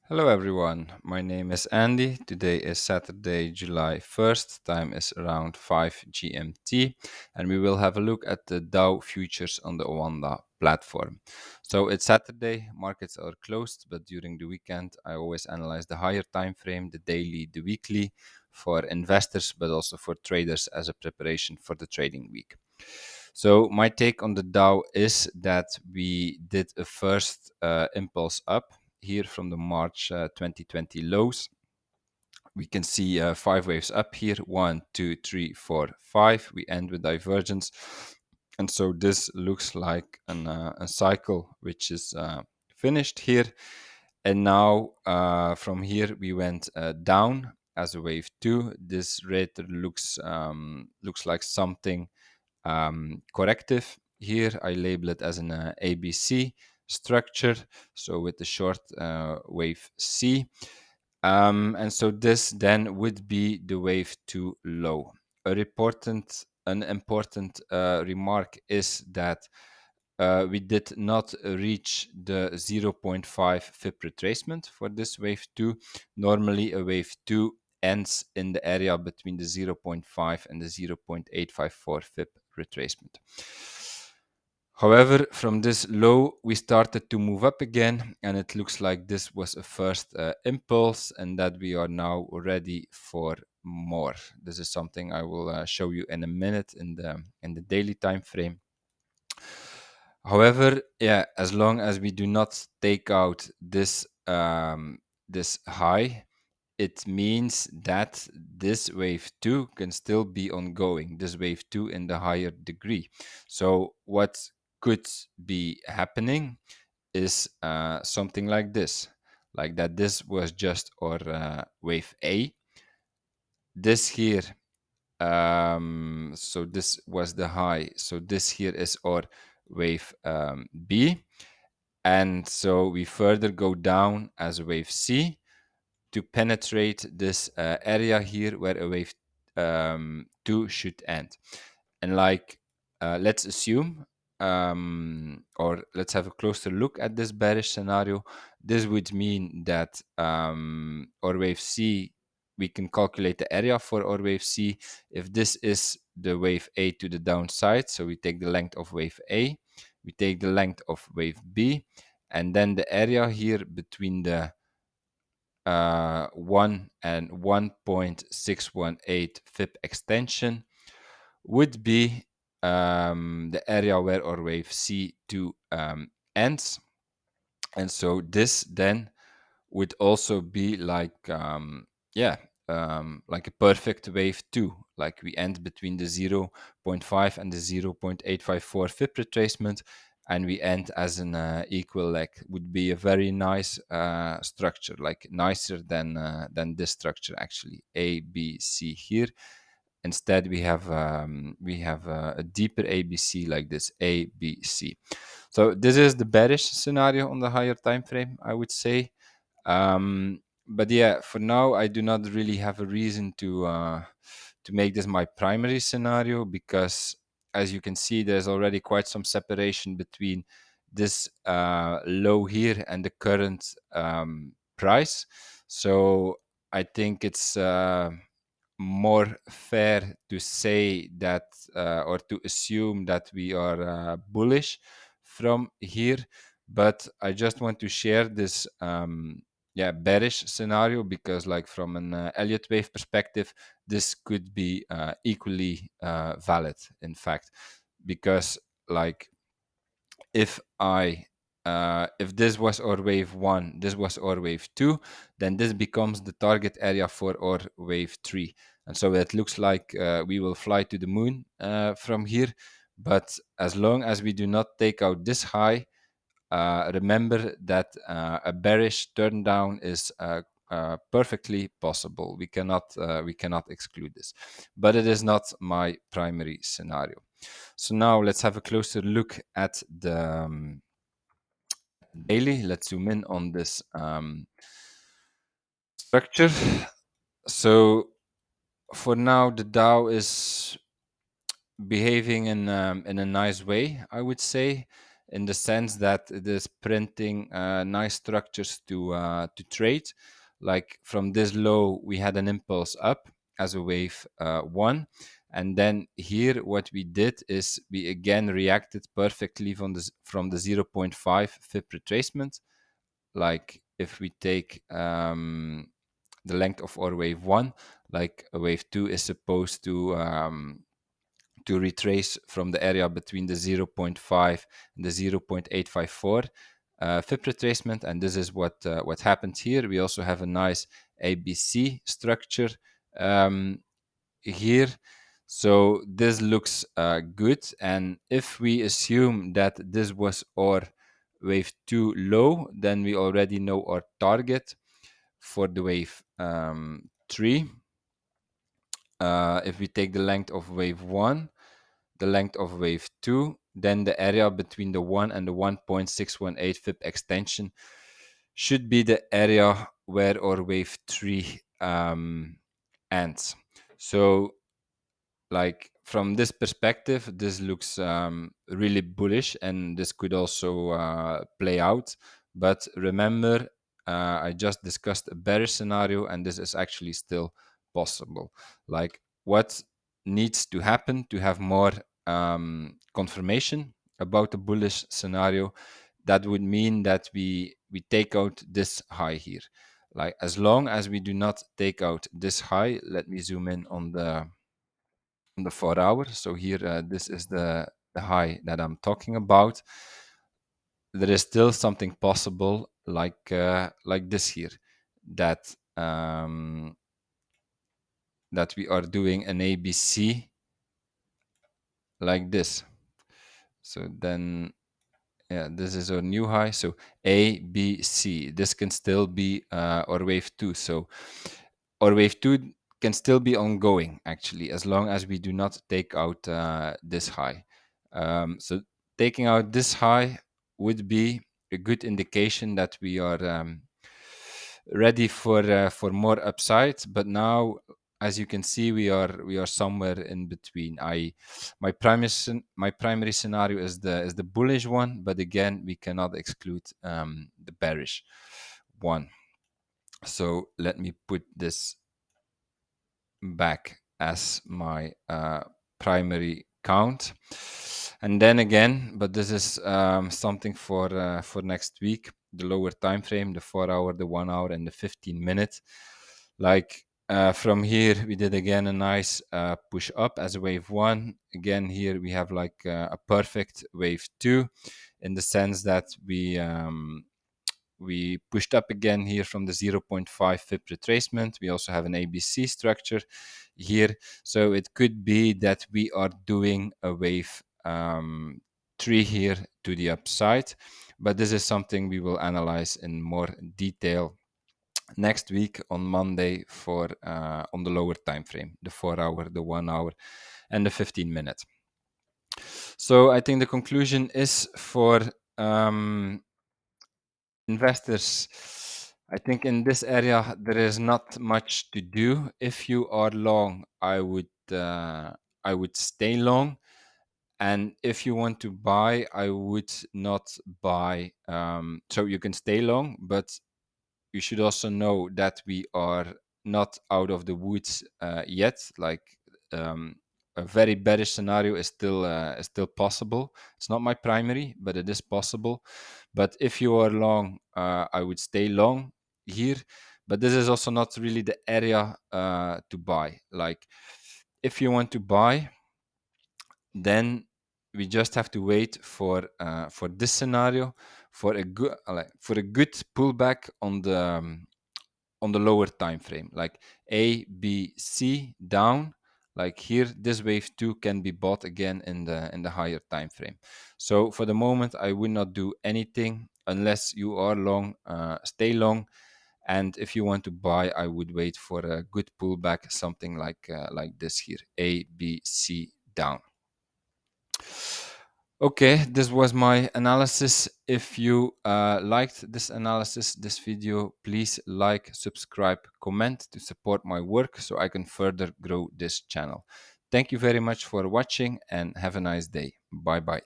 Hello everyone, my name is Andy. Today is Saturday, July 1st. Time is around 5 GMT, and we will have a look at the DOW futures on the Oanda platform. So it's Saturday, markets are closed, but during the weekend I always analyze the higher time frame, the daily, the weekly, for investors, but also for traders as a preparation for the trading week. So my take on the DOW is that we did a first impulse up here from the March 2020 lows. We can see 5 waves up here, 1, 2, 3, 4, 5. We end with divergence. And so this looks like a cycle which is finished here. And now from here we went down as a wave 2. This red looks like something corrective. Here I label it as an ABC structure, so with the short wave C. And so this then would be the wave 2 low. An important remark is that we did not reach the 0.5 FIP retracement for this wave 2. Normally a wave 2 ends in the area between the 0.5 and the 0.854 FIP retracement. However, from this low, we started to move up again, and it looks like this was a first impulse and that we are now ready for more. This is something I will show you in a minute in the daily time frame. However, yeah, as long as we do not take out this this high, it means that this wave 2 can still be ongoing, this wave 2 in the higher degree. So what could be happening is something like this, like that this was just our wave A. This here, so this was the high. So this here is our wave B. And so we further go down as wave C to penetrate this area here where a wave 2 should end. And like, let's assume, or let's have a closer look at this bearish scenario. This would mean that our wave C, we can calculate the area for our wave C. If this is the wave A to the downside, so we take the length of wave A, we take the length of wave B, and then the area here between the 1 and 1.618 FIP extension would be the area where our wave C2 ends. And so this then would also be like, like a perfect wave 2, like we end between the 0.5 and the 0.854 FIP retracement, and we end as an equal leg. Would be a very nice structure, like nicer than this structure actually, A, B, C here. Instead, we have a deeper ABC like this, A, B, C. So this is the bearish scenario on the higher time frame, I would say. But yeah, for now, I do not really have a reason to make this my primary scenario, because as you can see, there's already quite some separation between this low here and the current price. So I think it's more fair to say that or to assume that we are bullish from here. But I just want to share this bearish scenario, because like from an Elliott wave perspective, this could be equally valid, in fact, because like if this was our wave 1, this was our wave 2, then this becomes the target area for our wave 3. And so it looks like we will fly to the moon from here. But as long as we do not take out this high, remember that a bearish turn down is perfectly possible. We cannot exclude this, but it is not my primary scenario. So now let's have a closer look at the daily. Let's zoom in on this structure. So for now, the Dow is behaving in a nice way, I would say. in the sense that it is printing nice structures to trade. Like from this low, we had an impulse up as a wave 1. And then here, what we did is we again reacted perfectly from the 0.5 FIB retracement. Like if we take the length of our wave 1, like a wave 2 is supposed to retrace from the area between the 0.5 and the 0.854 FIB retracement, and this is what happened here. We also have a nice ABC structure here. So this looks good, and if we assume that this was our wave 2 low, then we already know our target for the wave 3. If we take the length of wave 1, the length of wave 2, then the area between the 1 and the 1.618 FIB extension should be the area where our wave 3 ends. So like from this perspective, this looks really bullish, and this could also play out. But remember, I just discussed a bearish scenario, and this is actually still possible. Like what needs to happen to have more confirmation about the bullish scenario? That would mean that we take out this high here. Like as long as we do not take out this high, let me zoom in on the 4 hour. So here, this is the high that I'm talking about. There is still something possible, like this here, that that we are doing an ABC like this. So then, yeah, this is our new high. So A, B, C. This can still be our wave 2. So our wave 2 can still be ongoing, actually, as long as we do not take out this high. So taking out this high would be a good indication that we are ready for more upside. But now, as you can see, we are somewhere in between. My primary scenario is the bullish one, but again, we cannot exclude the bearish one. So let me put this back as my primary count. And then again, but this is something for next week, the lower time frame, the 4 hour, the 1 hour, and the 15 minute. Like from here, we did again a nice push up as a wave 1. Again, here we have like a perfect wave 2, in the sense that we pushed up again here from the 0.5 FIB retracement. We also have an ABC structure here. So it could be that we are doing a wave 3 here to the upside. But this is something we will analyze in more detail next week on Monday for on the lower time frame, the 4 hour, the 1 hour, and the 15 minute. So I think the conclusion is for investors, I think in this area there is not much to do. If you are long, I would stay long, and if you want to buy, I would not buy. So you can stay long, but you should also know that we are not out of the woods yet. Like a very bearish scenario is still possible. It's not my primary, but it is possible. But if you are long, I would stay long here. But this is also not really the area to buy. Like if you want to buy, then we just have to wait for this scenario, for a good pullback on the lower time frame, like A, B, C down. Like here, this wave 2 can be bought again in the higher time frame. So for the moment, I would not do anything unless you are long. Stay long, and if you want to buy, I would wait for a good pullback, something like this here, A, B, C down. Okay, this was my analysis. If you liked this analysis, this video, please like, subscribe, comment to support my work so I can further grow this channel. Thank you very much for watching, and have a nice day. Bye bye.